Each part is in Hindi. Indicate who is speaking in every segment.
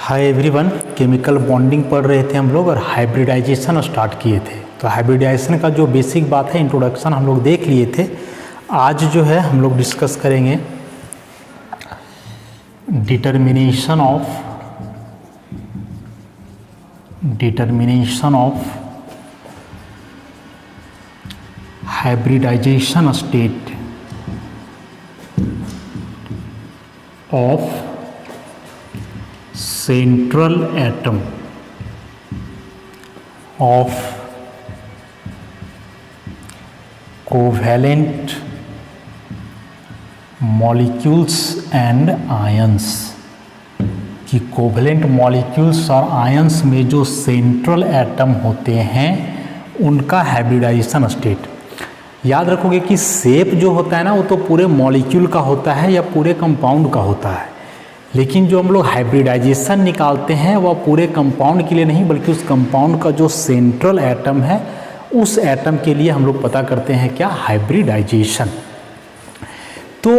Speaker 1: हाय एवरीवन, केमिकल बॉन्डिंग पढ़ रहे थे हम लोग और हाइब्रिडाइजेशन स्टार्ट किए थे। तो हाइब्रिडाइजेशन का जो बेसिक बात है, इंट्रोडक्शन हम लोग देख लिए थे। आज जो है हम लोग डिस्कस करेंगे determination of hybridization state of central atom of covalent molecules and ions कि कोवेलेंट मॉलिक्यूल्स और आयंस में जो सेंट्रल एटम होते हैं उनका हाइब्रिडाइजेशन स्टेट। याद रखोगे कि शेप जो होता है ना, वो तो पूरे मॉलिक्यूल का होता है या पूरे कंपाउंड का होता है, लेकिन जो हम लोग हाइब्रिडाइजेशन निकालते हैं वह पूरे कंपाउंड के लिए नहीं, बल्कि उस कंपाउंड का जो सेंट्रल एटम है उस एटम के लिए हम लोग पता करते हैं क्या, हाइब्रिडाइजेशन। तो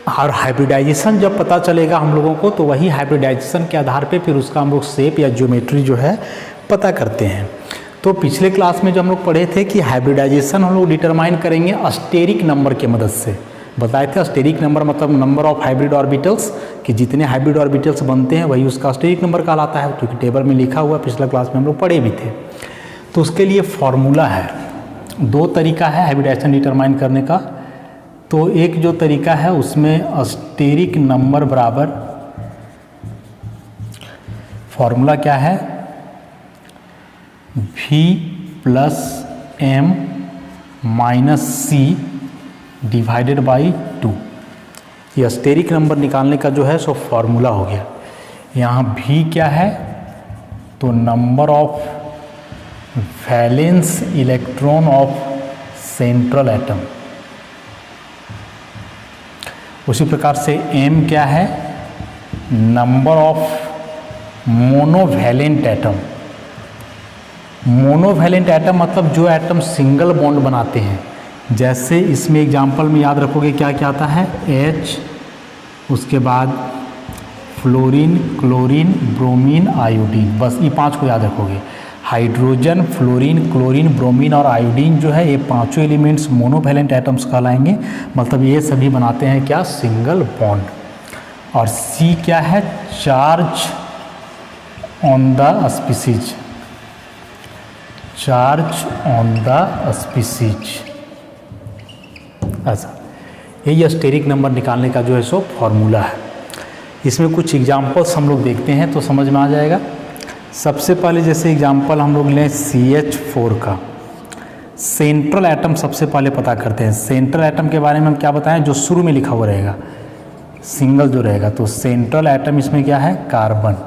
Speaker 1: और हाइब्रिडाइजेशन जब पता चलेगा हम लोगों को, तो वही हाइब्रिडाइजेशन के आधार पे फिर उसका हम लोग शेप या ज्योमेट्री जो है पता करते हैं। तो पिछले क्लास में जो हम लोग पढ़े थे कि हाइब्रिडाइजेशन हम लोग डिटरमाइन करेंगे अस्टेरिक नंबर के मदद से। बताए थे अस्टेरिक नंबर मतलब नंबर ऑफ हाइब्रिड ऑर्बिटल्स, कि जितने हाइब्रिड ऑर्बिटल्स बनते हैं वही उसका अस्टेरिक नंबर कहलाता है, क्योंकि टेबल में लिखा हुआ, पिछला क्लास में हम लोग पढ़े भी थे। तो उसके लिए फॉर्मूला है, दो तरीका है हाइब्रिडाइजेशन डिटरमाइन करने का। तो एक जो तरीका है उसमें अस्टेरिक नंबर बराबर, फॉर्मूला क्या है, V plus M minus C divided by 2। ये अस्टेरिक नंबर निकालने का जो है सो फॉर्मूला हो गया। यहाँ V क्या है, तो number of valence electron of central atom. उसी प्रकार से M क्या है, number of monovalent atom. Monovalent atom मतलब जो एटम सिंगल बॉन्ड बनाते हैं। जैसे इसमें एग्जाम्पल में याद रखोगे क्या क्या आता है, H, उसके बाद फ्लोरीन, क्लोरीन, ब्रोमीन, आयोडीन, बस ये 5 को याद रखोगे। हाइड्रोजन, फ्लोरीन, क्लोरीन, ब्रोमीन और आयोडीन जो है ये पांचों एलिमेंट्स मोनोवैलेंट एटम्स कहलाएंगे। मतलब ये सभी बनाते हैं क्या, सिंगल बॉन्ड। और C क्या है, charge on the species, charge on the species. ऐसा यही अस्टेरिक नंबर निकालने का जो है सो फॉर्मूला है। इसमें कुछ एग्जाम्पल्स हम लोग देखते हैं तो समझ में आ जाएगा। सबसे पहले जैसे एग्जाम्पल हम लोग लें CH4 का, सेंट्रल एटम सबसे पहले पता करते हैं। सेंट्रल एटम के बारे में हम क्या बताएं, जो शुरू में लिखा हुआ रहेगा, सिंगल जो रहेगा। तो सेंट्रल एटम इसमें क्या है, कार्बन।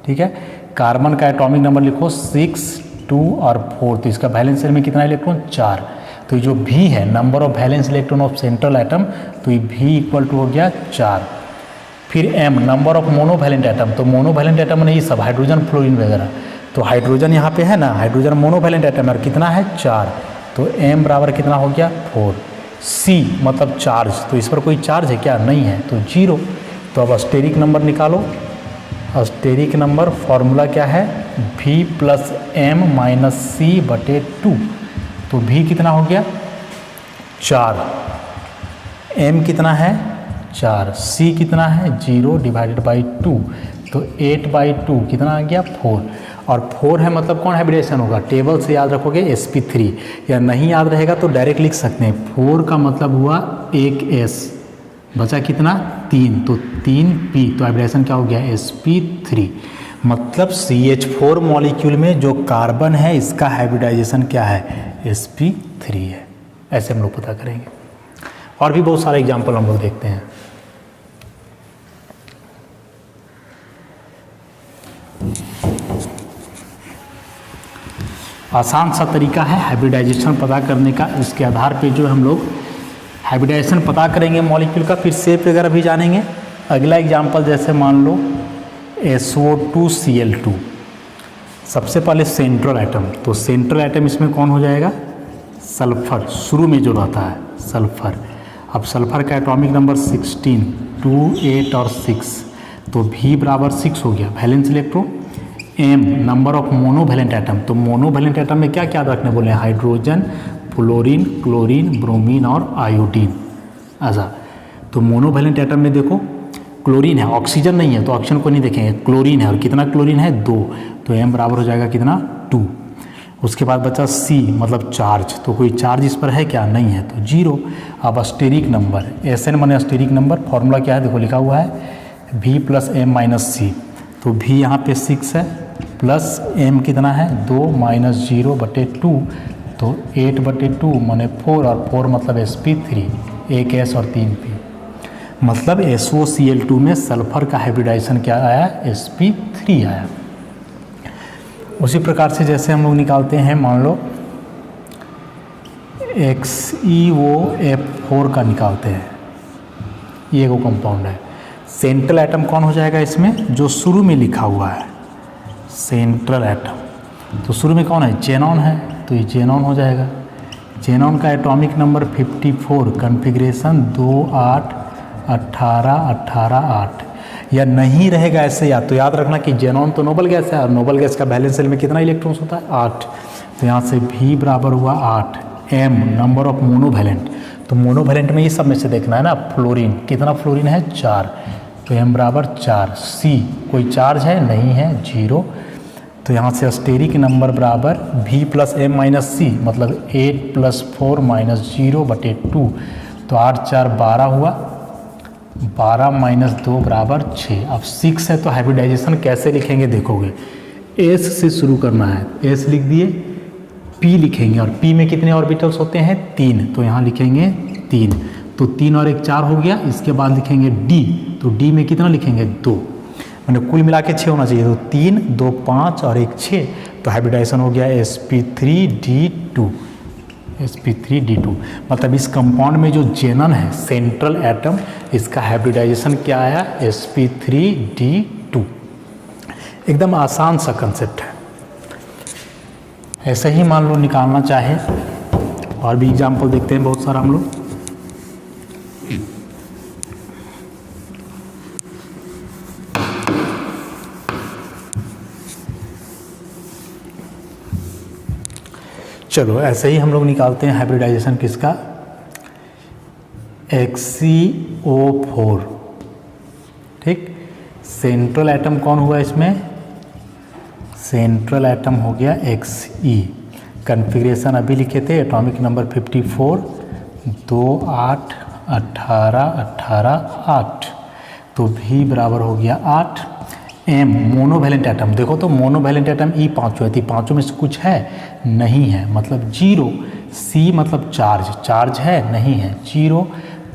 Speaker 1: ठीक है, कार्बन का एटॉमिक नंबर लिखो 6, 2 और 4। तो इसका वैलेंस शेल में कितना इलेक्ट्रॉन, 4। तो ये जो V है, number of valence electron of central atom, तो ये V इक्वल टू हो गया 4। फिर M, number of monovalent atom. तो मोनोवैलेंट एटम नहीं, सब हाइड्रोजन, फ्लोरीन वगैरह। तो हाइड्रोजन यहाँ पे है ना, हाइड्रोजन मोनोवैलेंट एटम है, कितना है, 4। तो M बराबर कितना हो गया, 4। C मतलब चार्ज, तो इस पर कोई चार्ज है क्या, नहीं है, तो 0। तो अब अस्टेरिक नंबर निकालो। अस्टेरिक नंबर फॉर्मूला क्या है, V plus M minus C बटे 2। तो V कितना हो गया, 4। M कितना है, 4। C कितना है, 0 डिवाइडेड बाई 2। तो 8/2 कितना आ गया, 4। और 4 है मतलब कौन हाइब्रिडेशन होगा, टेबल से याद रखोगे sp3, या नहीं याद रहेगा तो डायरेक्ट लिख सकते हैं। 4 का मतलब हुआ 1s, बचा कितना, 3, तो 3p। तो हाइब्रिडेशन क्या हो गया, sp3। मतलब CH4 मॉलिक्यूल में जो कार्बन है इसका हाइब्रिडाइजेशन क्या है, sp3 है। ऐसे हम लोग पता करेंगे। और भी बहुत सारे एग्जाम्पल हम लोग देखते हैं। आसान सा तरीका है हाइब्रिडाइजेशन पता करने का। इसके आधार पे जो हम लोग हाइब्रिडाइजेशन पता करेंगे मॉलिक्यूल का, फिर शेप वगैरह भी जानेंगे। अगला एग्जाम्पल जैसे मान लो SO2Cl2, सबसे पहले सेंट्रल एटम। तो सेंट्रल एटम इसमें कौन हो जाएगा, सल्फर, शुरू में जो रहता है सल्फर। अब सल्फर का एटॉमिक नंबर 16, 2, 8 और 6। तो V बराबर 6 हो गया valence electron. M number of monovalent atom, तो मोनोवैलेंट एटम में क्या क्या रखने बोले हैं, हाइड्रोजन, फ्लोरीन, क्लोरीन, ब्रोमीन और आयोडीन। अच्छा, तो मोनोवैलेंट एटम में देखो क्लोरीन है, ऑक्सीजन नहीं है तो ऑक्सीजन को नहीं देखेंगे, क्लोरीन है और कितना क्लोरीन है 2, तो M बराबर हो जाएगा कितना 2। उसके बाद बचा C मतलब चार्ज, तो कोई चार्ज इस पर है क्या, नहीं है तो 0। अब स्टेरिक नंबर SN माने स्टेरिक नंबर, फॉर्मूला क्या है देखो लिखा हुआ है V plus M minus C, तो V यहाँ पे 6 है प्लस M कितना है 2 माइनस 0/2, तो 8/2 माने 4 और 4 मतलब sp3, एक S और 3 P, मतलब SOCl2 में सल्फर का हाइब्रिडाइजेशन क्या आया, sp3 आया। उसी प्रकार से जैसे हम लोग निकालते हैं, मान लो XeOF4 का निकालते हैं, ये वो कंपाउंड है। सेंट्रल एटम कौन हो जाएगा इसमें, जो शुरू में लिखा हुआ है सेंट्रल एटम, तो शुरू में कौन है, जेनॉन है, तो ये जेनॉन हो जाएगा। जेनॉन का एटॉमिक नंबर 54, कॉन्फ़िगरेशन 2 8 18 18 8, या नहीं रहेगा ऐसे याद, तो याद रखना कि जेनॉन तो नोबल गैस है और नोबल गैस का वैलेंस शेल में कितना इलेक्ट्रॉन्स होता है 8, तो यहाँ से V बराबर हुआ 8। M नंबर ऑफ मोनोवैलेंट, तो मोनोवैलेंट में ये सब में से देखना है ना, फ्लोरीन कितना फ्लोरीन है 4, तो M बराबर 4। C कोई चार्ज है नहीं है 0, तो यहाँ से स्टेरिक नंबर बराबर V plus M minus C मतलब 8 प्लस 4 माइनस 0/2, तो 8 4 12 हुआ, 12 माइनस 2 बराबर 6। अब 6 है तो हाइब्रिडाइजेशन कैसे लिखेंगे देखोगे, S से शुरू करना है, S लिख दिए, P लिखेंगे और P में कितने ऑर्बिटल्स होते हैं 3, तो यहाँ लिखेंगे 3, तो 3 और 1 4 हो गया। इसके बाद लिखेंगे D, तो D में कितना लिखेंगे 2, मैंने कुल मिला के 6 होना चाहिए, तो 3 2 5 और 1 6, तो हाइब्रिडाइजेशन हो गया sp3d2, sp3d2। मतलब इस कंपाउंड में जो जेनन है सेंट्रल एटम, इसका हाइब्रिडाइजेशन क्या आया sp3d2। एकदम आसान सा कंसेप्ट है। ऐसे ही मान लो निकालना चाहे, और भी एग्जाम्पल देखते हैं बहुत सारा हम लोग। चलो ऐसे ही हम लोग निकालते हैं हाइब्रिडाइजेशन किसका, XeO4, ठीक। सेंट्रल एटम कौन हुआ इसमें, सेंट्रल एटम हो गया Xe, कॉन्फ़िगरेशन अभी लिखे थे एटॉमिक नंबर 54, 2 8 18 18 8, तो V बराबर हो गया 8। M मोनोवैलेंट एटम, देखो तो मोनोवैलेंट एटम E पाँचों है, पाँचों में से कुछ है नहीं है मतलब 0। C मतलब चार्ज, चार्ज है नहीं है 0,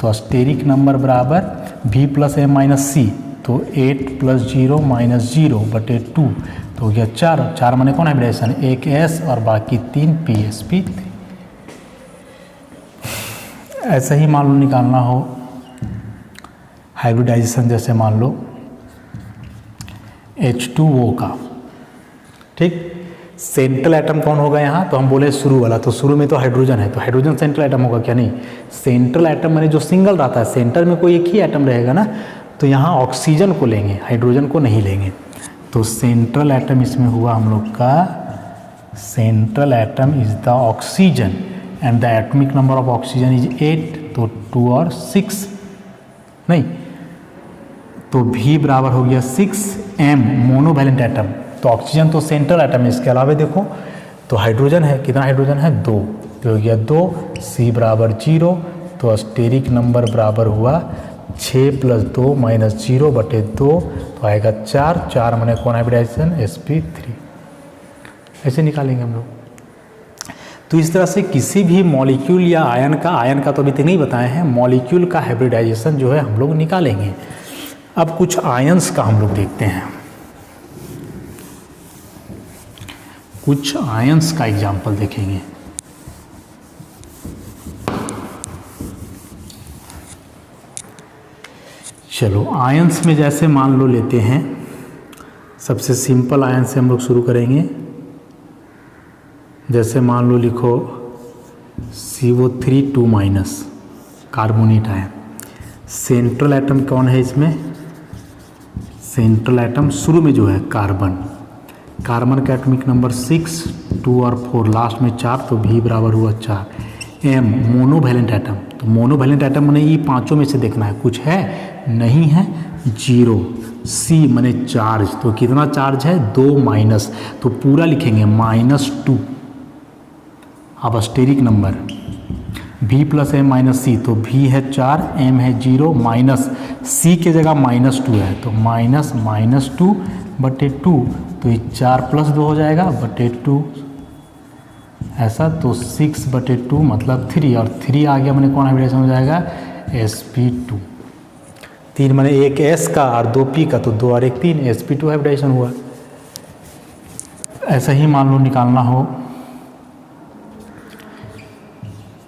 Speaker 1: तो स्टेरिक नंबर बराबर V plus M minus C, तो 8 प्लस 0 माइनस 0/2, तो हो गया 4। 4 माने कौन हाइब्रिडाइजेशन, एक S और बाकी 3 P sp3। ऐसे ही मान लो निकालना हो हाइब्रिडाइजेशन, जैसे मान लो H2O का, ठीक। सेंट्रल एटम कौन होगा यहाँ, तो हम बोले शुरू वाला, तो शुरू में तो हाइड्रोजन है, तो हाइड्रोजन सेंट्रल एटम होगा क्या, नहीं। सेंट्रल एटम माने जो सिंगल रहता है, सेंटर में कोई एक ही एटम रहेगा ना, तो यहाँ ऑक्सीजन को लेंगे, हाइड्रोजन को नहीं लेंगे। तो सेंट्रल एटम इसमें हुआ हम लोग का, central atom is the oxygen and the atomic number of oxygen is 8, तो 2 और 6 नहीं, तो V बराबर हो गया 6। M मोनोवैलेंट एटम, तो ऑक्सीजन तो सेंट्रल एटम है, इसके अलावा देखो तो हाइड्रोजन है, कितना हाइड्रोजन है 2, तो हो गया 2। C बराबर 0, तो स्टेरिक नंबर बराबर हुआ 6 प्लस 2 माइनस 0/2, तो आएगा 4। 4 माने कौन हाइब्रिडाइजेशन sp3। ऐसे निकालेंगे हम लोग। तो इस तरह से किसी भी मॉलिक्यूल या आयन का तो अभी तक नहीं बताए हैं, मॉलिक्यूल का हाइब्रिडाइजेशन जो है हम लोग निकालेंगे। अब कुछ आयंस का हम लोग देखते हैं, कुछ आयंस का एग्जाम्पल देखेंगे। चलो आयंस में जैसे मान लो लेते हैं, सबसे सिंपल आयन से हम लोग शुरू करेंगे। जैसे मान लो लिखो CO3 carbonate ion. Central atom कौन है इसमें, सेंट्रल एटम शुरू में जो है कार्बन, कार्बन का एटॉमिक नंबर 6, 2 और 4, लास्ट में 4, तो भी बराबर हुआ 4। एम मोनोवैलेंट एटम, तो मोनोवैलेंट एटम मैंने ये पांचों में से देखना है, कुछ है नहीं है, 0। सी मैंने चार्ज, तो कितना चार्ज है 2 माइनस, तो पूरा लिखेंगे -2। अब steric number V plus M minus C, तो V है 4, M है 0, माइनस C के जगह -2 है, तो -2 बटे 2, तो ये 4 प्लस 2 हो जाएगा बटे 2 ऐसा, तो 6 बटे 2 मतलब 3, और 3 आ गया मैंने कौन हाइब्रिडाइजेशन हो जाएगा sp2। 3 मैंने एक S का और 2 P का, तो 2 और 1 3, sp2 हाइब्रिडाइजेशन हुआ। ऐसा ही मान लो निकालना हो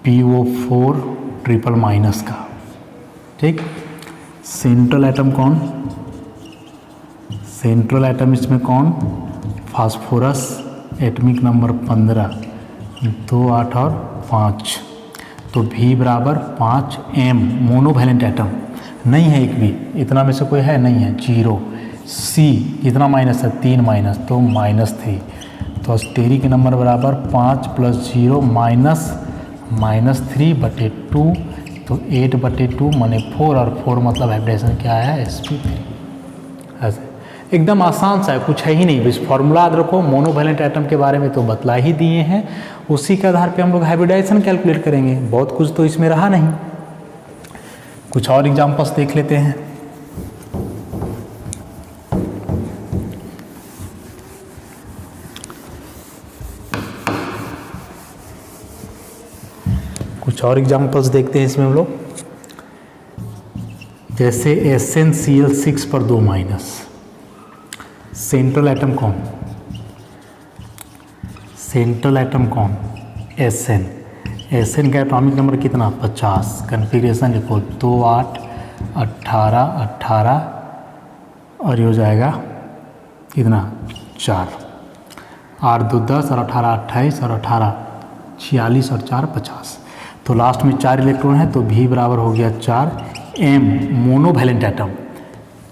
Speaker 1: PO4 ट्रिपल माइनस का, ठीक। सेंट्रल एटम कौन, सेंट्रल एटम इसमें कौन, फास्फोरस, एटॉमिक नंबर 15, 2, 8 और 5, तो V बराबर 5। M मोनोवैलेंट एटम नहीं है एक भी, इतना में से कोई है नहीं है, 0। C कितना माइनस है 3 माइनस, तो -3, तो स्टेरिक नंबर बराबर 5 + 0 -3 बटे 2, तो 8 बटे 2 माने 4, और 4 मतलब हाइब्रिडाइजेशन क्या है sp3। ऐसे एकदम आसान सा है, कुछ है ही नहीं, बस फॉर्मूला याद रखो। मोनोवैलेंट एटम के बारे में तो बतला ही दिए हैं, उसी के आधार पे हम लोग हाइब्रिडाइजेशन कैलकुलेट करेंगे। बहुत कुछ तो इसमें रहा नहीं। कुछ और एग्जांपल्स देख लेते हैं। कुछ और एग्जांपल्स देखते हैं इसमें हम लोग, जैसे SnCl6 पर 2 माइनस। सेंट्रल एटम कौन, सेंट्रल एटम कौन, Sn का एटॉमिक नंबर कितना 50। कन्फिग्रेशन लिखो 2, 8, 18, 18 और ये हो जाएगा कितना 4, 8, 2, 10 और 18, 28 और 18, 46 और 4, 50। तो लास्ट में 4 इलेक्ट्रॉन है, तो V बराबर हो गया 4। M मोनोवैलेंट एटम,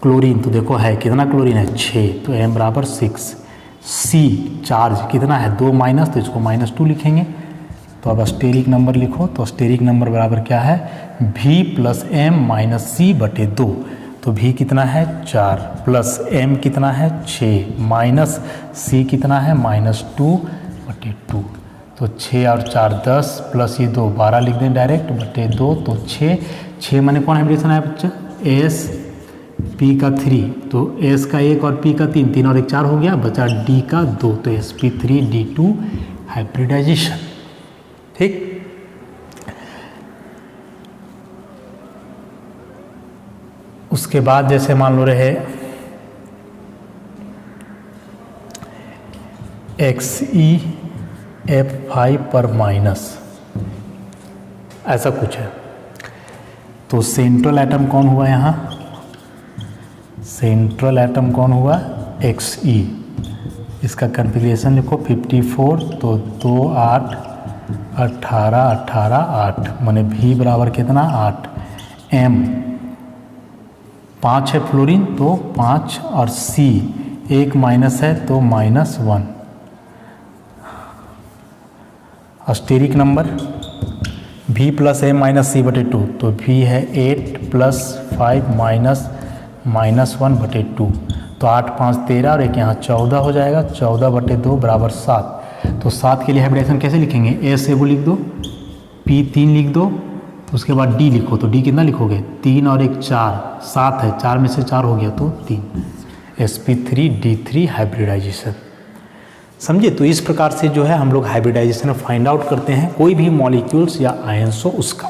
Speaker 1: क्लोरीन तो देखो है कितना क्लोरीन है 6, तो M बराबर 6। C चार्ज कितना है 2 माइनस, तो इसको -2 लिखेंगे। तो अब स्टेरिक नंबर लिखो, तो स्टेरिक नंबर बराबर क्या है V plus M minus C बटे 2, तो V कितना है 4 प्लस M कितना है 6 माइनस C कितना है -2 बटे 2, तो 6 और 4 10 प्लस ये 2 12 लिख दें डायरेक्ट बटे 2, तो 6 माने कौन हाइब्रिडेशन है बच्चा S P का 3, तो S का 1 और P का 3, 3 और 1 4 हो गया, बचा D का 2, तो sp3d2 हाइब्रिडाइजेशन, ठीक। उसके बाद जैसे मान लो रहे XeF5 पर माइनस, ऐसा कुछ है। तो सेंट्रल एटम कौन हुआ यहाँ, सेंट्रल एटम कौन हुआ Xe। इसका कन्फिग्रेशन लिखो 54, तो 2, 8, 18, 18, 8 माने V बराबर कितना 8। M 5 है फ्लोरीन, तो 5 और C 1 माइनस है, तो -1। Steric number V plus M minus C बटे 2, तो V है 8 + 5 माइनस 1 बटे 2, तो 8, 5, 13 और एक यहाँ 14 हो जाएगा, 14 बटे 2 बराबर 7। तो 7 के लिए हाइब्रिडेशन कैसे लिखेंगे, S एगो लिख दो, P 3 लिख दो, उसके बाद D लिखो, तो D कितना लिखोगे 3 और 1 4, 7 है, 4 में से 4 हो गया तो 3, sp3d3 हाइब्रिडाइजेशन। समझिए। तो इस प्रकार से जो है हम लोग हाइब्रिडाइजेशन फाइंड आउट करते हैं कोई भी मॉलिक्यूल्स या आयंस हो उसका।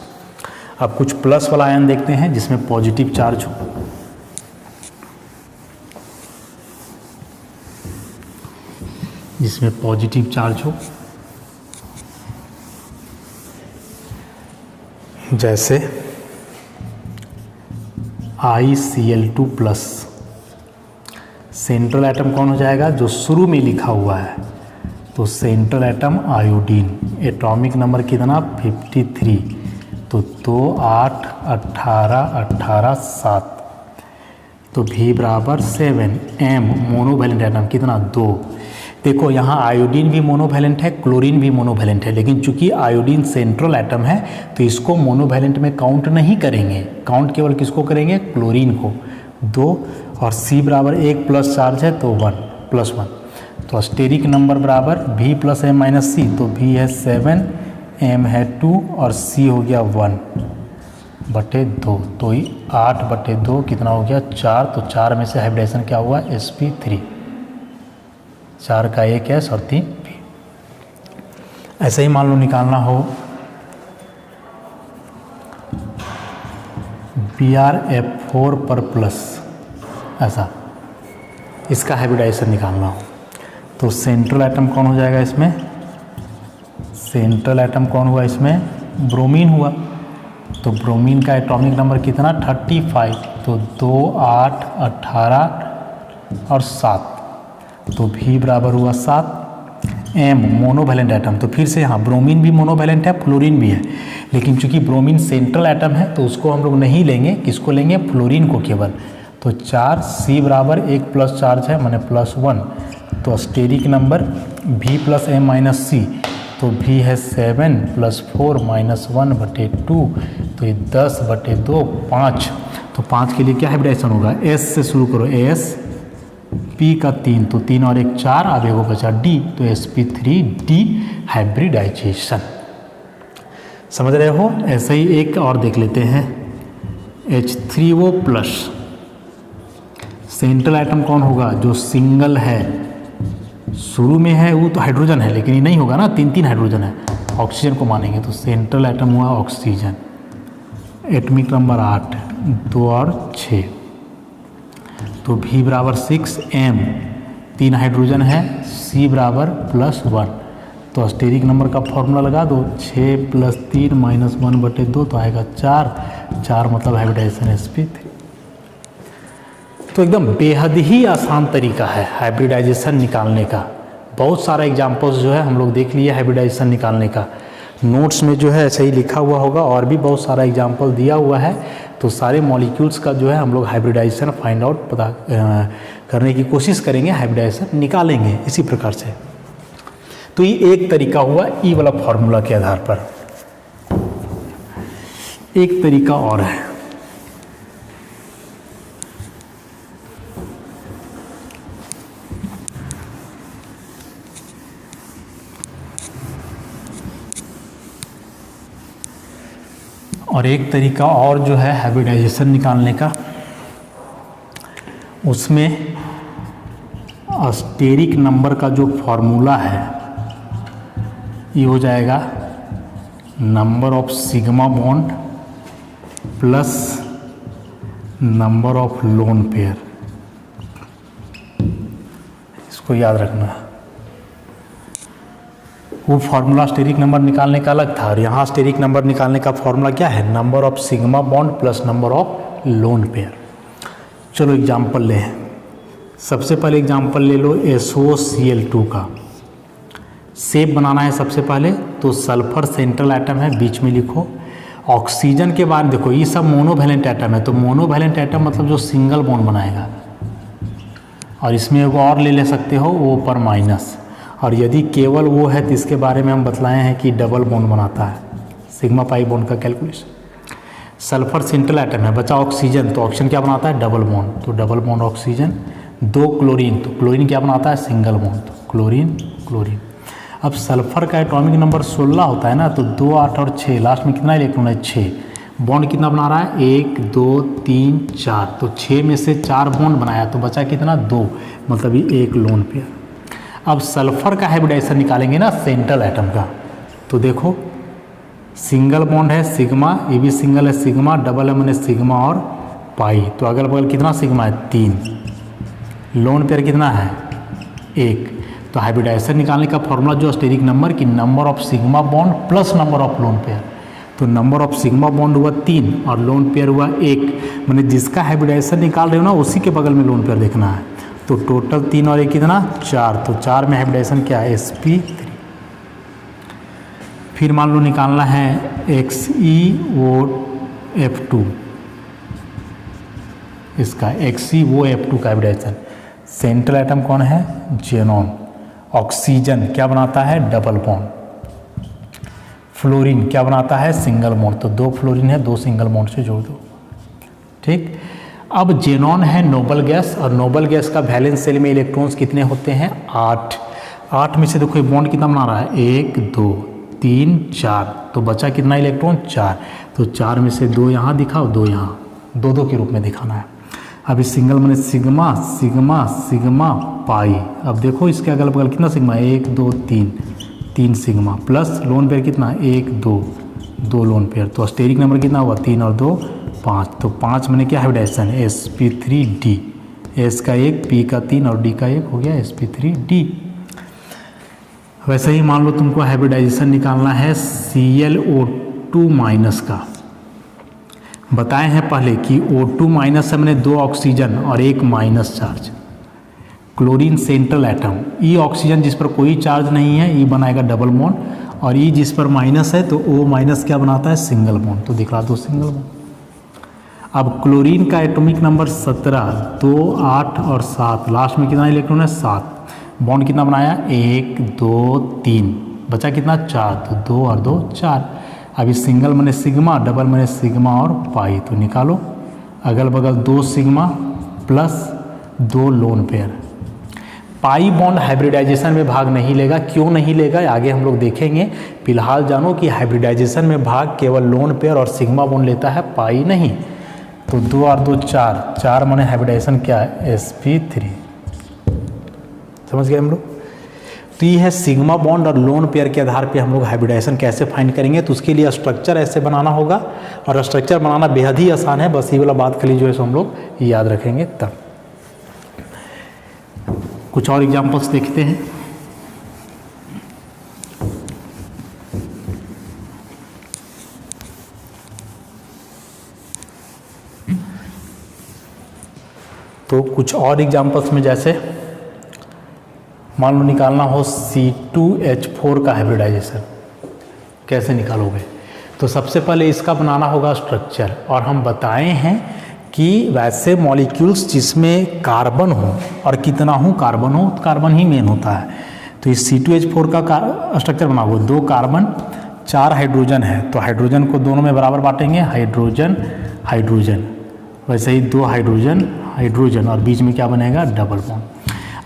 Speaker 1: अब कुछ प्लस वाला आयन देखते हैं जिसमें पॉजिटिव चार्ज हो। जिसमें पॉजिटिव चार्ज हो, जैसे ICl2+। सेंट्रल एटम कौन हो जाएगा जो शुरू में लिखा हुआ है, तो central atom iodine, atomic number कितना 53, तो 2, 8, 18, 18, 7। तो V बराबर 7, M मोनोवैलेंट एटम कितना 2। देखो यहाँ आयोडीन भी मोनोवैलेंट है, क्लोरीन भी मोनोवैलेंट है, लेकिन चूंकि आयोडीन सेंट्रल एटम है तो इसको मोनोवैलेंट में काउंट नहीं करेंगे, काउंट केवल किसको करेंगे, क्लोरीन को 2। और C बराबर 1 प्लस चार्ज है तो 1 प्लस 1, तो स्टेरिक नंबर बराबर V plus M minus C, तो V है 7, M है 2 और C हो गया 1/2, तो 8/2 कितना हो गया 4, तो 4 में से हाइब्रिडाइजेशन क्या हुआ sp3, 4 का 1 S और 3 P। ऐसे ही मान लो निकालना हो BrF4 पर प्लस, ऐसा इसका हाइब्रिडाइजेशन निकालना हो तो सेंट्रल एटम कौन हो जाएगा इसमें, सेंट्रल एटम कौन हुआ इसमें, ब्रोमीन हुआ। तो ब्रोमीन का एटॉमिक नंबर कितना 35, तो 2, 8, 18 और 7, तो V बराबर हुआ 7। M मोनोवैलेंट एटम, तो फिर से यहाँ ब्रोमीन भी मोनोवैलेंट है, फ्लोरीन भी है, लेकिन चूंकि ब्रोमीन सेंट्रल एटम है तो उसको हम लोग नहीं लेंगे, किसको लेंगे, फ्लोरीन को केवल। तो 4, C बराबर 1 प्लस चार्ज है माने +1, तो steric number V plus M minus C, तो V है 7 + 4 - 1/2, तो ये 10/2 5, तो 5 के लिए क्या हाइब्रिडाइजेशन होगा, S से शुरू करो, S P का 3, तो 3 और 1 4, अब एगो बचा D, तो sp3D हाइब्रिडाइजेशन। समझ रहे हो। ऐसे ही एक और देख लेते हैं H3O प्लस, सेंट्रल एटम कौन होगा, जो सिंगल है, शुरू में है वो तो हाइड्रोजन है, लेकिन ये नहीं होगा ना, 3 हाइड्रोजन है, ऑक्सीजन को मानेंगे, तो सेंट्रल एटम हुआ ऑक्सीजन, एटॉमिक नंबर 8, 2 और 6, तो V बराबर 6, M 3 हाइड्रोजन है, C बराबर +1, तो स्टेरिक नंबर का फॉर्मूला लगा दो, 6 + 3 - 1/2, तो आएगा 4 मतलब हाइब्रिडाइजेशन sp3। तो एकदम बेहद ही आसान तरीका है हाइब्रिडाइजेशन निकालने का। बहुत सारा एग्जांपल्स जो है हम लोग देख लिए हाइब्रिडाइजेशन निकालने का, नोट्स में जो है ऐसे ही लिखा हुआ होगा, और भी बहुत सारा एग्जांपल दिया हुआ है, तो सारे मॉलिक्यूल्स का जो है हम लोग हाइब्रिडाइजेशन फाइंड आउट पता करने की कोशिश करेंगे, हाइब्रिडाइजेशन निकालेंगे इसी प्रकार से। तो ये एक तरीका हुआ ई वाला फॉर्मूला के आधार पर। एक तरीका और है, और एक तरीका और जो है हाइब्रिडाइजेशन निकालने का, उसमें स्टेरिक नंबर का जो फॉर्मूला है ये हो जाएगा number of sigma bond plus number of lone pair, इसको याद रखना। वो फार्मूला स्टेरिक नंबर निकालने का अलग था, और यहाँ स्टेरिक नंबर निकालने का फार्मूला क्या है, number of sigma bond plus number of lone pair. चलो एग्जांपल ले, सबसे पहले एग्जांपल ले लो SOCl2 का। शेप बनाना है सबसे पहले, तो सल्फर सेंट्रल एटम है, बीच में लिखो। ऑक्सीजन के बाद देखो ये सब मोनोवैलेंट एटम है, तो मोनोवैलेंट एटम मतलब जो सिंगल बॉन्ड बनाएगा, और इसमें एगो और ले सकते हो O पर माइनस, और यदि केवल वो है तो इसके बारे में हम बतलाए हैं कि डबल बॉन्ड बनाता है, सिग्मा पाई बॉन्ड का कैलकुलेशन। सल्फर सेंट्रल एटम है, बचा ऑक्सीजन, तो ऑक्सीजन क्या बनाता है, डबल बॉन्ड, तो डबल बॉन्ड ऑक्सीजन। 2 क्लोरीन, तो क्लोरीन क्या बनाता है, सिंगल बॉन्ड, तो क्लोरीन क्लोरीन। अब सल्फर का एटॉमिक नंबर 16 होता है ना, तो 2, 8 और 6, लास्ट में कितना इलेक्ट्रॉन है, 6। बॉन्ड कितना बना रहा है, 1, 2, 3, 4, तो 6 में से 4 बॉन्ड बनाया, तो बचा कितना, 2, मतलब ये 1 लोन पेयर। अब सल्फर का हाइब्रिडाइजेशन निकालेंगे ना सेंट्रल एटम का, तो देखो सिंगल बॉन्ड है सिग्मा, ये भी सिंगल है सिग्मा, डबल है मैंने सिग्मा और पाई, तो अगल बगल कितना सिग्मा है, 3। लोन पेयर कितना है, 1। तो हाइब्रिडाइजेशन निकालने का फॉर्मूला जो स्टेरिक नंबर की number of sigma bond plus number of lone pair, तो नंबर ऑफ सिग्मा बॉन्ड हुआ 3 और लोन पेयर हुआ 1, मैंने जिसका हाइब्रिडाइजेशन निकाल रहे हो ना उसी के बगल में लोन पेयर देखना है, तो टोटल 3 और 1 कितना, 4, तो 4 में हाइब्रिडाइजेशन क्या है, sp3। फिर मान लो निकालना है XeOF2, इसका Xc वो F2 का हाइब्रिडाइजेशन। सेंट्रल एटम कौन है? जेनॉन। ऑक्सीजन क्या बनाता है? Double bond. फ्लोरीन क्या बनाता है? Single bond. तो 2 फ्लोरीन है, 2 सिंगल बॉन्ड से जोड़ दो। ठीक। अब जेनॉन है नोबल गैस, और नोबल गैस का वैलेंस शेल में इलेक्ट्रॉन्स कितने होते हैं? 8। 8 में से देखो ये बॉन्ड कितना बना रहा है? 1 2 3 4, तो बचा कितना इलेक्ट्रॉन? 4। तो 4 में से 2 यहाँ दिखाओ, 2 यहाँ, 2 के रूप में दिखाना है। अब इस सिंगल मैंने सिग्मा सिग्मा सिग्मा पाई। अब देखो इसके अगल बगल कितना sigma? 1 2 3, 3 sigma, plus lone pair कितना? 1 2, 2 लोन पेयर। तो स्टेरिक नंबर कितना हुआ? 3 और 2 5। तो 5 मैंने क्या हाइब्रिडाइजेशन? sp3d। s का 1, p का 3 और d का 1 हो गया sp3d। वैसे ही मान लो तुमको हाइब्रिडाइजेशन निकालना है ClO2 माइनस का। बताए हैं पहले कि O2 माइनस से मैंने 2 ऑक्सीजन और 1 minus charge. Chlorine central atom, E oxygen जिस पर कोई चार्ज नहीं है, E बनाएगा डबल बॉन्ड, और E जिस पर माइनस है तो O माइनस क्या बनाता है? Single bond. तो दिखला दो सिंगल बॉन्ड। अब क्लोरीन का एटॉमिक नंबर 17, 2 8 और 7, लास्ट में कितना इलेक्ट्रॉन है? 7। बॉन्ड कितना बनाया? 1 2 3, बचा कितना? 4। तो 2 और 2 4। अभी सिंगल मैंने सिग्मा, डबल मैंने सिग्मा और पाई। तो निकालो अगल बगल 2 sigma plus 2 lone pair. Pi bond hybridization में भाग नहीं लेगा। क्यों नहीं लेगा आगे हम लोग देखेंगे। फिलहाल जानो कि हाइब्रिडाइजेशन में भाग केवल लोन पेयर और सिग्मा बॉन्ड लेता है, पाई नहीं। तो 2 और 2 4, 4 माने हाइब्रिडाइजेशन क्या है? sp3। समझ गए हम लोग। तो ये है सिग्मा बॉन्ड और लोन पेयर के आधार पे हम लोग हाइब्रिडाइजेशन कैसे फाइंड करेंगे। तो उसके लिए स्ट्रक्चर ऐसे बनाना होगा, और स्ट्रक्चर बनाना बेहद ही आसान है। बस ये वाला बात खाली जो है सो हम लोग याद रखेंगे। तब कुछ और एग्जांपल्स देखते हैं। तो कुछ और एग्जांपल्स में जैसे मान लो निकालना हो C2H4 का हाइब्रिडाइजेशन, कैसे निकालोगे? तो सबसे पहले इसका बनाना होगा स्ट्रक्चर। और हम बताए हैं कि वैसे मॉलिक्यूल्स जिसमें कार्बन हो और कितना हो? कार्बन हो, तो कार्बन ही मेन होता है। तो इस C2H4 का स्ट्रक्चर बनाओगे, 2 कार्बन 4 हाइड्रोजन है, तो हाइड्रोजन को दोनों में बराबर बांटेंगे, हाइड्रोजन हाइड्रोजन। वैसे ही 2 हाइड्रोजन हाइड्रोजन, और बीच में क्या बनेगा? Double bond.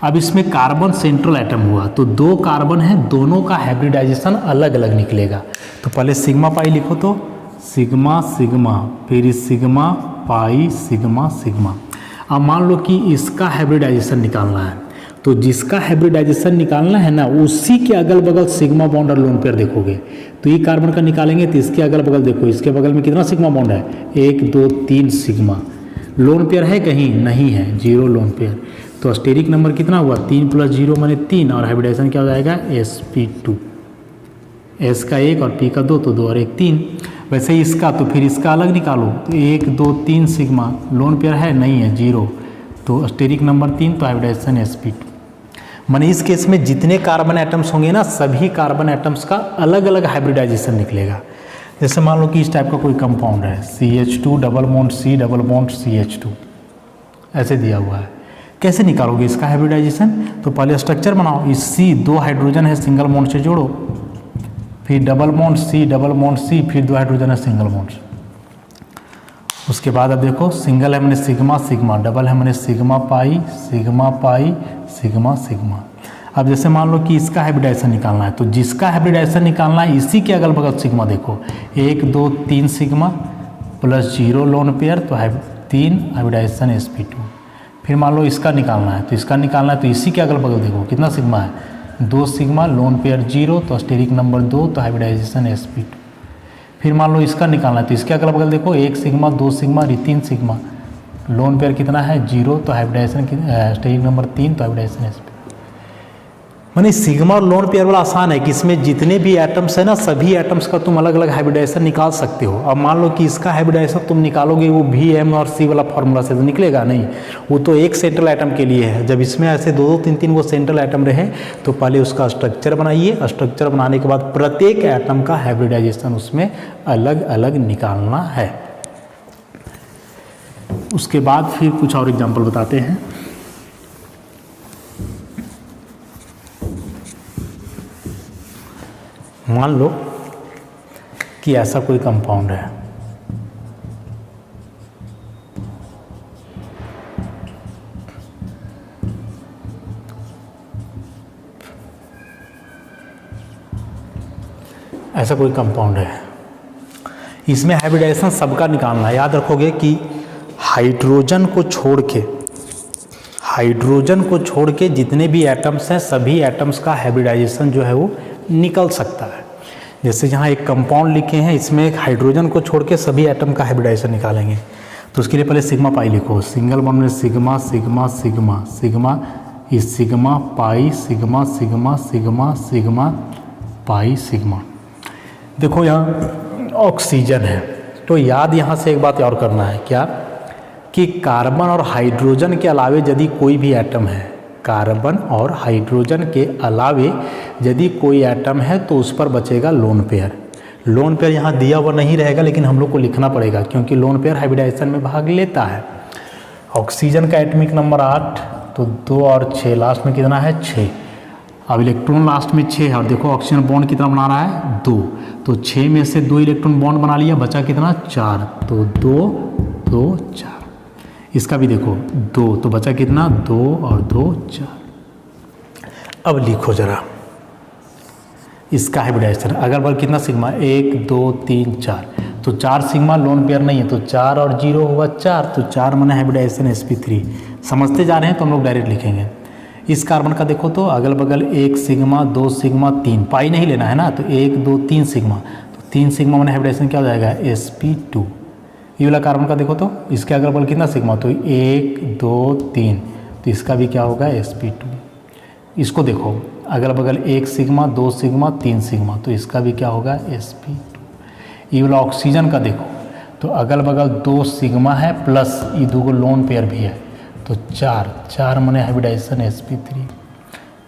Speaker 1: अब इसमें कार्बन सेंट्रल एटम हुआ, तो 2 कार्बन है, दोनों का हाइब्रिडाइजेशन अलग अलग निकलेगा। तो पहले सिग्मा पाई लिखो, तो सिग्मा सिग्मा, फिर सिग्मा पाई सिग्मा सिग्मा। अब मान लो कि इसका हाइब्रिडाइजेशन निकालना है, तो जिसका हाइब्रिडाइजेशन निकालना है ना, उसी के अगल बगल सिग्मा बॉन्ड और लोन पेयर देखोगे। तो ये कार्बन का निकालेंगे तो इसके अगल बगल देखो, इसके बगल में कितना सिग्मा बॉन्ड है? 1 2 3 सिग्मा। लोन पेयर है कहीं? नहीं है, 0 लोन पेयर। तो स्टेरिक नंबर कितना हुआ? 3 + 0 माने 3, और हाइब्रिडाइजेशन क्या हो जाएगा? sp2। s का 1 और p का 2, तो 2 और 1 3। वैसे ही इसका, तो फिर इसका अलग निकालो, तो 1 2 3 सिग्मा। लोन पेयर है? नहीं है, 0। तो स्टेरिक नंबर 3, तो हाइब्रिडाइजेशन sp2। माने इस केस में जितने कार्बन एटम्स होंगे ना, सभी कार्बन एटम्स का अलग अलग हाइब्रिडाइजेशन निकलेगा। जैसे मान लो कि इस टाइप का कोई कंपाउंड है, CH2 double bond C double bond CH2, ऐसे दिया हुआ है। कैसे निकालोगे इसका हाइब्रिडाइजेशन? तो पहले स्ट्रक्चर बनाओ। इस C 2 हाइड्रोजन है, सिंगल बॉन्ड से जोड़ो, फिर double bond C double bond C, फिर 2 हाइड्रोजन है, सिंगल बॉन्ड। उसके बाद अब देखो, सिंगल है मैंने सिग्मा सिग्मा, डबल है मैंने सिग्मा पाई सिग्मा सिग्मा। अब जैसे मान लो कि इसका हाइब्रिडाइजेशन निकालना है, तो जिसका हाइब्रिडाइजेशन निकालना है इसी के अगल बगल सिग्मा देखो, 1 2 3 सिग्मा प्लस 0 लोन पेयर, तो 3 हाइब्रिडाइजेशन sp2। फिर मान लो इसका निकालना है, तो इसका निकालना है तो इसी के अगल बगल देखो कितना सिग्मा है? 2 सिग्मा, लोन पेयर 0, तो स्टेरिक नंबर 2, तो हाइब्रिडाइजेशन sp2। फिर मान लो इसका निकालना है, तो इसके अगल बगल देखो 1 sigma 2 sigma 3 sigma, lone pair कितना है? 0, तो हाइब्रिडाइजेशन स्टेरिक नंबर 3, तो हाइब्रिडाइजेशन sp2। माने सिग्मा और लोन पेयर वाला आसान है कि इसमें जितने भी एटम्स है ना, सभी एटम्स का तुम अलग अलग हाइब्रिडाइजेशन निकाल सकते हो। अब मान लो कि इसका हाइब्रिडाइजेशन तुम निकालोगे वो VM और C वाला फार्मूला से, तो निकलेगा नहीं, वो तो एक सेंट्रल एटम के लिए है। जब इसमें ऐसे 2 2 3 3 वो सेंट्रल एटम रहे, तो पहले उसका स्ट्रक्चर बनाइए, स्ट्रक्चर बनाने के बाद प्रत्येक एटम का हाइब्रिडाइजेशन उसमें अलग अलग निकालना है। उसके बाद फिर कुछ और एग्जाम्पल बताते हैं। मान लो कि ऐसा कोई कंपाउंड है, ऐसा कोई कंपाउंड है, इसमें हाइब्रिडाइजेशन सबका निकालना है। याद रखोगे कि हाइड्रोजन को छोड़ के जितने भी एटम्स हैं सभी एटम्स का हाइब्रिडाइजेशन जो है वो निकल सकता है। जैसे यहाँ एक कंपाउंड लिखे हैं, इसमें हाइड्रोजन को छोड़ के सभी एटम का हाइब्रिडाइजेशन निकालेंगे, तो उसके लिए पहले सिग्मा पाई लिखो। सिंगल बॉन्ड में सिग्मा सिग्मा सिग्मा सिग्मा, इस sigma pi sigma sigma sigma sigma pi sigma. देखो यहाँ ऑक्सीजन है, तो याद यहाँ से एक बात और करना है, क्या कि कार्बन और हाइड्रोजन के अलावे यदि कोई भी एटम है, कार्बन और हाइड्रोजन के अलावे यदि कोई एटम है तो उस पर बचेगा लोन पेयर। लोन पेयर यहाँ दिया हुआ नहीं रहेगा, लेकिन हम लोग को लिखना पड़ेगा क्योंकि लोन पेयर हाइब्रिडाइजेशन में भाग लेता है। ऑक्सीजन का एटॉमिक नंबर 8, तो 2 और 6, लास्ट में कितना है 6। अब इलेक्ट्रॉन लास्ट में 6 है, और देखो ऑक्सीजन बॉन्ड कितना बना रहा है 2, तो 6 में से 2 इलेक्ट्रॉन बॉन्ड बना लिया, बचा कितना 4, तो 2 2 4। इसका भी देखो 2, तो बचा कितना 2 और 2 4। अब लिखो जरा इसका हाइब्रिडाइजेशन, अगर बल कितना सिग्मा 1 2 3 4, तो 4 सिग्मा लोन पेयर नहीं है, तो 4 और 0 होगा 4, तो 4 माने हाइब्रिडाइजेशन sp3। समझते जा रहे हैं तो हम लोग डायरेक्ट लिखेंगे। इस कार्बन का देखो तो अगल बगल 1 सिग्मा 2 सिग्मा 3, पाई नहीं लेना है ना, तो 1 2 3 सिग्मा, तो 3 सिग्मा माने हाइब्रिडाइजेशन क्या हो जाएगा sp2। ये वाला कार्बन का देखो तो इसके अगल बगल कितना सिग्मा, तो 1 2 3, तो इसका भी क्या होगा sp2। इसको देखो अगल बगल 1 सिग्मा 2 सिग्मा 3 सिग्मा, तो इसका भी क्या होगा sp2। ये वाला ऑक्सीजन का देखो तो अगल बगल 2 सिग्मा है प्लस ये 2 लोन पेयर भी है, तो 4 माने हाइब्रिडाइजेशन sp3।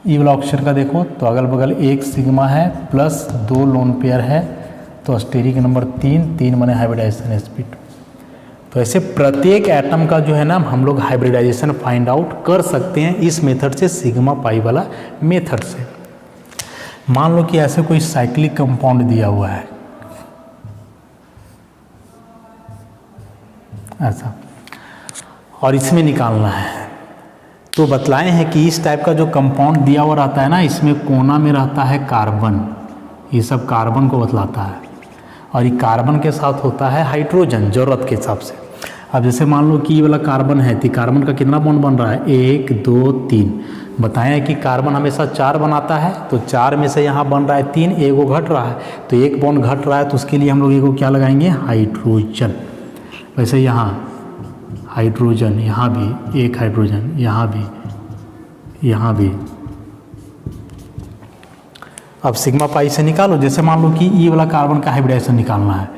Speaker 1: ये वाला ऑक्सीजन का देखो तो अगल बगल 1 सिग्मा है प्लस 2 लोन पेयर है, तो स्टेरिक नंबर 3 माने हाइब्रिडाइजेशन sp2। तो ऐसे प्रत्येक एटम का जो है ना हम लोग हाइब्रिडाइजेशन फाइंड आउट कर सकते हैं इस मेथड से, सिग्मा पाई वाला मेथड से। मान लो कि ऐसे कोई साइक्लिक कंपाउंड दिया हुआ है ऐसा, और इसमें निकालना है, तो बतलाए हैं कि इस टाइप का जो कंपाउंड दिया हुआ रहता है ना, इसमें कोना में रहता है कार्बन, ये सब कार्बन को बतलाता है, और ये कार्बन के साथ होता है हाइड्रोजन ज़रूरत के हिसाब से। अब जैसे मान लो कि ये वाला कार्बन है, तो कार्बन का कितना बॉन्ड बन रहा है 1 2 3। बताएं कि कार्बन हमेशा 4 बनाता है, तो 4 में से यहाँ बन रहा है 3, एगो घट रहा है, तो एक बॉन्ड घट रहा है, तो उसके लिए हम लोग एगो क्या लगाएंगे हाइड्रोजन। वैसे यहाँ हाइड्रोजन, यहाँ भी एक हाइड्रोजन, यहाँ भी। अब सिग्मा पाई से निकालो, जैसे मान लो कि ये वाला कार्बन का हाइब्रिडाइजेशन निकालना है,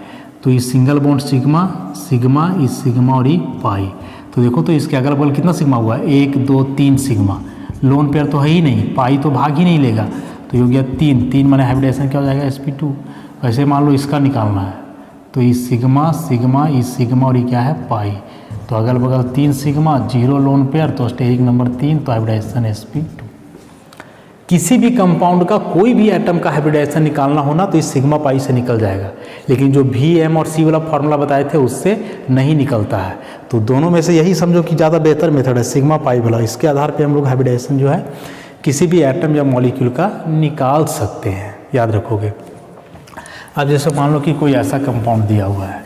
Speaker 1: तो ये सिंगल बॉन्ड सिग्मा सिग्मा, इस सिग्मा और ये पाई, तो देखो तो इसके अगल बगल कितना सिग्मा हुआ 1 2 3 सिग्मा, लोन पेयर तो है ही नहीं, पाई तो भाग ही नहीं लेगा, तो ये हो गया 3 माने हाइब्रिडाइजेशन क्या हो जाएगा sp2। वैसे मान लो इसका निकालना है, तो ये सिग्मा सिग्मा, इस सिग्मा और ये क्या है पाई, तो अगल बगल 3 सिग्मा 0 लोन पेयर, तो स्टेरिक नंबर 3, तो हाइब्रिडाइजेशन sp2। किसी भी कंपाउंड का कोई भी एटम का हाइब्रिडाइजेशन निकालना होना तो इस सिग्मा पाई से निकल जाएगा, लेकिन जो भी एम और सी वाला फॉर्मूला बताए थे उससे नहीं निकलता है। तो दोनों में से यही समझो कि ज़्यादा बेहतर मेथड है सिग्मा पाई वाला, इसके आधार पे हम लोग हाइब्रिडाइजेशन जो है किसी भी एटम या मॉलिक्यूल का निकाल सकते हैं, याद रखोगे। अब जैसे मान लो कि कोई ऐसा कंपाउंड दिया हुआ है,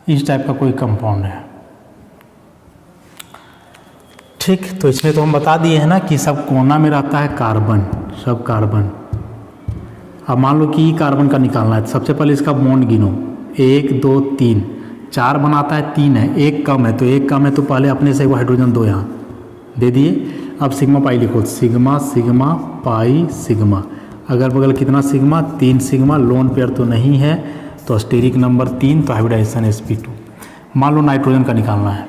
Speaker 1: इस टाइप का कोई कंपाउंड है, ठीक। तो इसमें तो हम बता दिए हैं ना कि सब कोना में रहता है कार्बन, सब कार्बन। अब मान लो कि कार्बन का निकालना है, सबसे पहले इसका बॉन्ड गिनो 1 2 3, 4 बनाता है 3 है, एक कम है, तो एक कम है तो पहले अपने से वो हाइड्रोजन 2 यहाँ दे दिए। अब सिग्मा पाई लिखो, सिग्मा सिग्मा पाई सिग्मा, अगल बगल कितना सिग्मा, 3 सिग्मा, लोन पेयर तो नहीं है तो स्टेरिक नंबर 3, तो हाइब्रिडाइजेशन sp2। मान लो नाइट्रोजन का निकालना है,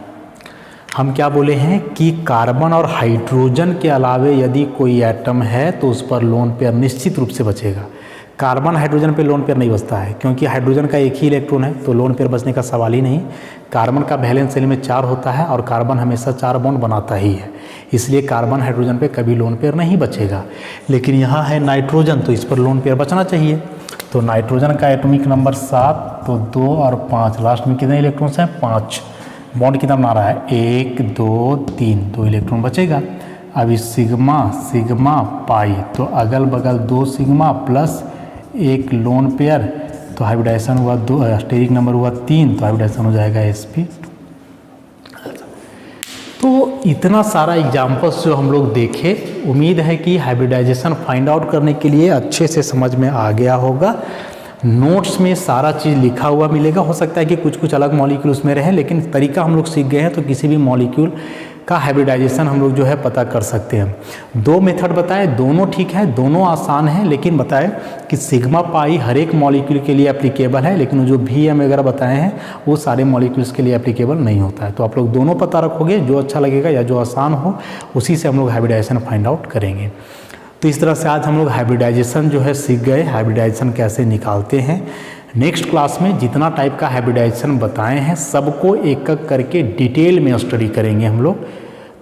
Speaker 1: हम क्या बोले हैं कि कार्बन और हाइड्रोजन के अलावे यदि कोई एटम है तो उस पर लोन पेयर निश्चित रूप से बचेगा। कार्बन हाइड्रोजन पे लोन पेयर नहीं बचता है, क्योंकि हाइड्रोजन का एक ही इलेक्ट्रॉन है तो लोन पेयर बचने का सवाल ही नहीं। कार्बन का वैलेंस शेल में 4 होता है और कार्बन हमेशा 4 बॉन्ड बनाता ही है, इसलिए कार्बन हाइड्रोजन पे कभी लोन पेयर नहीं बचेगा। लेकिन यहाँ है नाइट्रोजन तो इस पर लोन पेयर बचना चाहिए। तो नाइट्रोजन का एटॉमिक नंबर 7, तो 2 और 5, लास्ट में कितने इलेक्ट्रॉन्स हैं, 5। बॉन्ड कितना बना रहा है, 1 2 3, 2 इलेक्ट्रॉन बचेगा। अब इस सिग्मा सिग्मा पाई, तो अगल बगल 2 सिग्मा प्लस 1 लोन पेयर, तो हाइब्रिडाइजेशन हुआ 2, स्टेरिक नंबर हुआ 3, तो हाइब्रिडाइजेशन हो जाएगा sp2। तो इतना सारा एग्जाम्पल्स जो हम लोग देखे, उम्मीद है कि हाइब्रिडाइजेशन फाइंड आउट करने के लिए अच्छे से समझ में आ गया होगा। नोट्स में सारा चीज़ लिखा हुआ मिलेगा, हो सकता है कि कुछ कुछ अलग मॉलिक्यूल उसमें रहे, लेकिन तरीका हम लोग सीख गए हैं तो किसी भी मॉलिक्यूल का हाइब्रिडाइजेशन हम लोग जो है पता कर सकते हैं। 2 मेथड बताए, दोनों ठीक है, दोनों आसान है, लेकिन बताए कि सिग्मा पाई हर एक मॉलिक्यूल के लिए एप्लीकेबल है, लेकिन जो VM वगैरह बताए हैं वो सारे मॉलिक्यूल्स के लिए एप्लीकेबल नहीं होता है। तो आप लोग दोनों पता रखोगे, जो अच्छा लगेगा या जो आसान हो उसी से हम लोग हाइब्रिडाइजेशन फाइंड आउट करेंगे। तो इस तरह से आज हम लोग हाइब्रिडाइजेशन जो है सीख गए, हाइब्रिडाइजेशन कैसे निकालते हैं। नेक्स्ट क्लास में जितना टाइप का हाइब्रिडाइजेशन बताए हैं सबको एक एक करके डिटेल में स्टडी करेंगे हम लोग।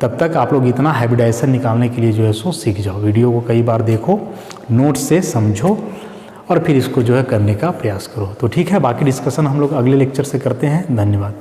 Speaker 1: तब तक आप लोग इतना हाइब्रिडाइजेशन निकालने के लिए जो है सो सीख जाओ। वीडियो को कई बार देखो, नोट से समझो और फिर इसको जो है करने का प्रयास करो। तो ठीक है, बाकी डिस्कशन हम लोग अगले लेक्चर से करते हैं। धन्यवाद।